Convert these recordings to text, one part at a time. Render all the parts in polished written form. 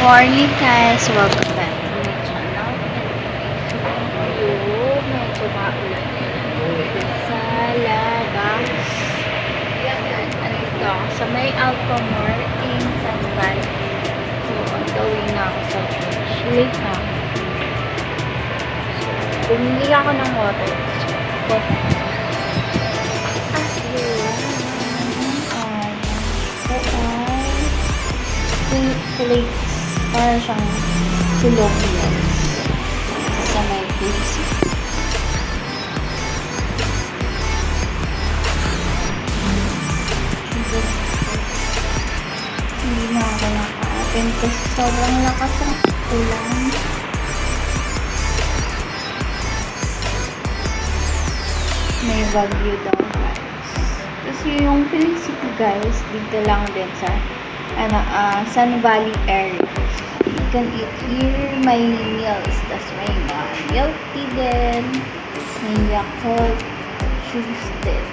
Morning guys! Welcome back to my channel. Medyo maulan sa labas. Andito ako sa may Alcomar in San Valley. So, on the way na ako sa church. Late na. So, bumili ako ng water. Plates para siyang silog yan sa may face. Hindi na ako naka-open kasi sobrang lakas ang ulan. May bagyo daw guys. Kasi yung Felicity guys dito lang din sa Sun Valley area. You can eat here my meals. Tas may milk tea din. May Yakult juice din.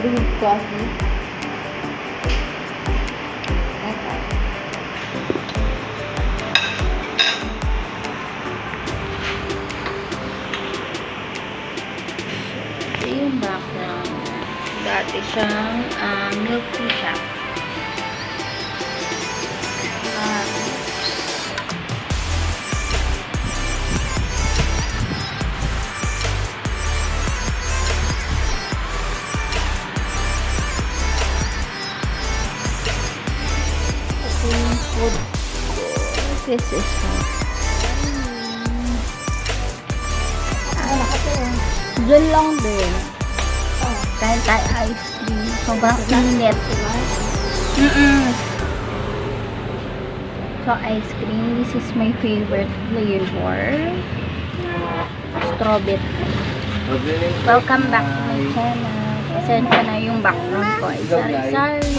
Brewed coffee. Okay. Ito yung background. Dati siyang milk tea shop. Food. This is dyan lang din. Kain tayo ice cream. Sobrang init. So, ice cream. This is my favorite flavor. Strawberry. Welcome back to my channel. Pasensya na yung background ko. Sari-sari.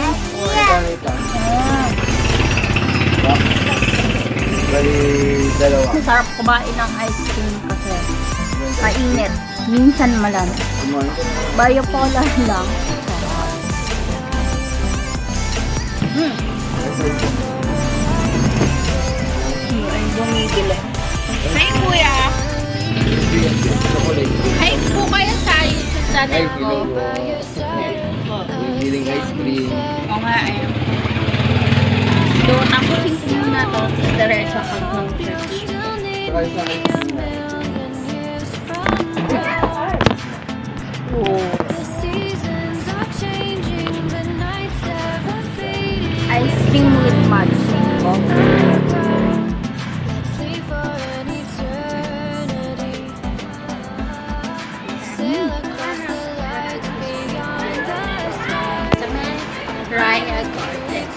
Masarap kumain ng ice cream kasi mainit. Minsan malamig. Biopolar lang. Ay, bumibili. Hi, kuya! Hi po kayo sa YouTube channel ko. Bibiling ice cream. Oo nga eh. So, tapusin ko muna to. Diretso ako ng church. Oh. Ice cream with matcha. Raya Garden.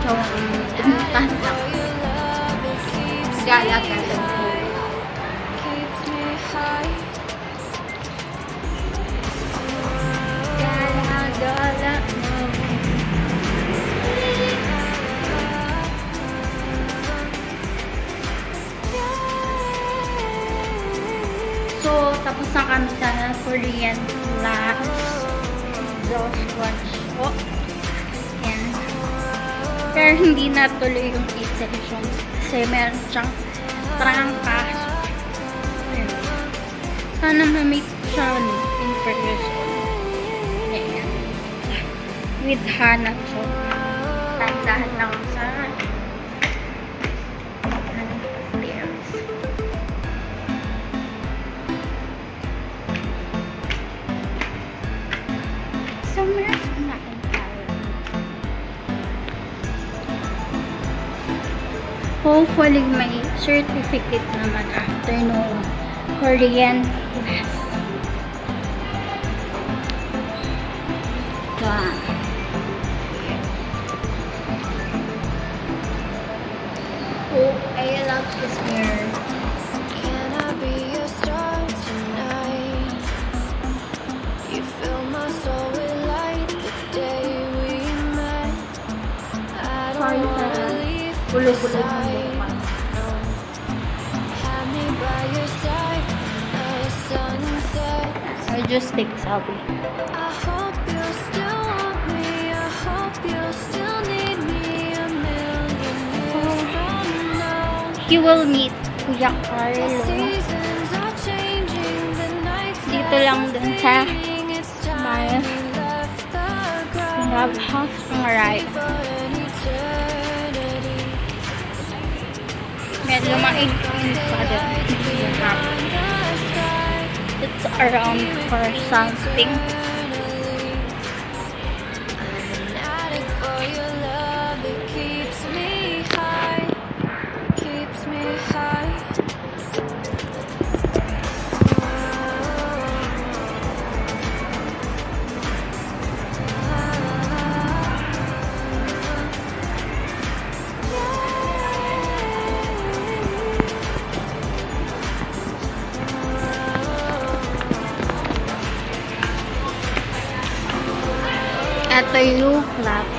So, pumuntahan lang. Gala Garden. Gala. So, tapos na kami sa Korean class. Those ones po. Yan. Pero hindi natuloy yung 8 sections kasi meron siyang trangkas. Sana ma-meet siya in person. Ayan. With Hana. So, tandahan lang sa stairs. Somewhere kumain tayo. Hopefully may certificate naman after no Korean class. Oh, I love this mirror. Can I be your star tonight? You fill my soul with light the day we met. I don't wanna leave your side. Have me by your side, a sunset. I just take selfie. I hope you still want me. I hope you still you will meet Kuya Carlo. Seasons are changing, the nights Dito lang dun sa it's time may left the ground clubhouse ng right. for an eternity. Medyo maiging pa din. Beyond the sky, It's around for something. an addict for your love. It keeps me high, keeps me high. Ito yung club.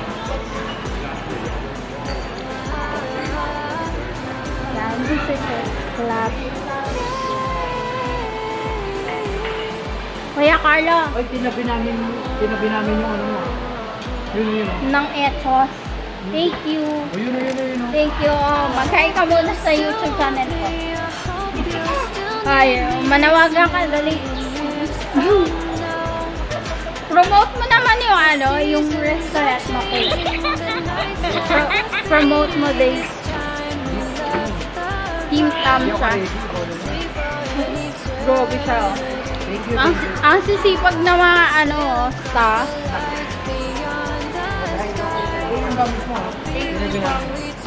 Yan, this is a club. Kuya Carlo, Ay, tinabi namin yung ano mo. Yun. ng Ethos. Thank you. O, yun. Thank you. Mag-hi ka muna sa YouTube channel ko. Ay, manawagan ka, dali. Promote mo naman yung ano, yung restaurant mo. Promote mo din. Team Tam siya. Grabe siya. Oh. Thank you. Ang sisipag na mga ano, staff. Yung gamit mo. Tinabi namin.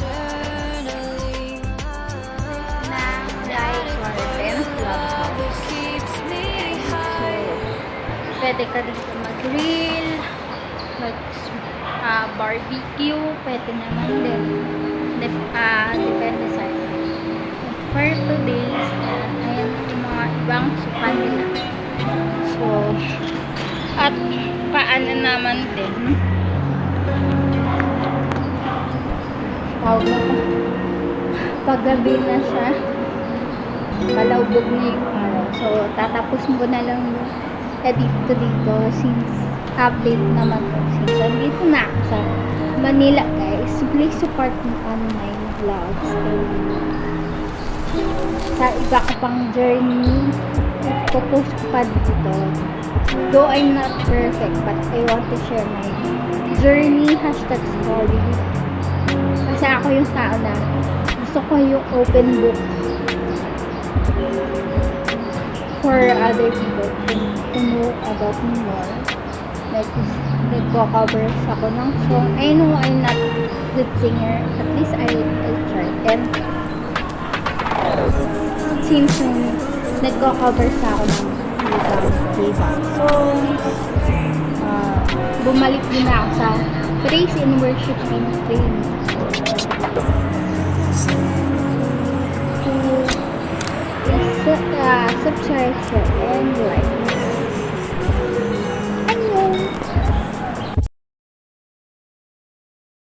Na dahil for Ben's Clubhouse. Pwede ka dito mag-grill, mag-barbecue, pwede naman din. Depende sa for today's, ayan yung mga ibang sukan nila. So, at paano naman din, tawag na ko, paggabi na siya, kalawbog na yung araw. So, tatapos mo na lang yung edit ko dito since update naman ko. Since andito na ako sa Manila, guys. Please support me on my vlogs. Sa iba ko pang journey, ipopost ko pa dito. Though I'm not perfect, but I want to share my journey, #story. Kasi ako yung tao na gusto ko yung open book for other people to know about me more. Like, nagko-covers ako ng song. I know I'm not good singer. At least I try. And since nagko-covers ako ng K-pop songs, bumalik din ako sa praise and worship and fame. Subscribe, share, and like.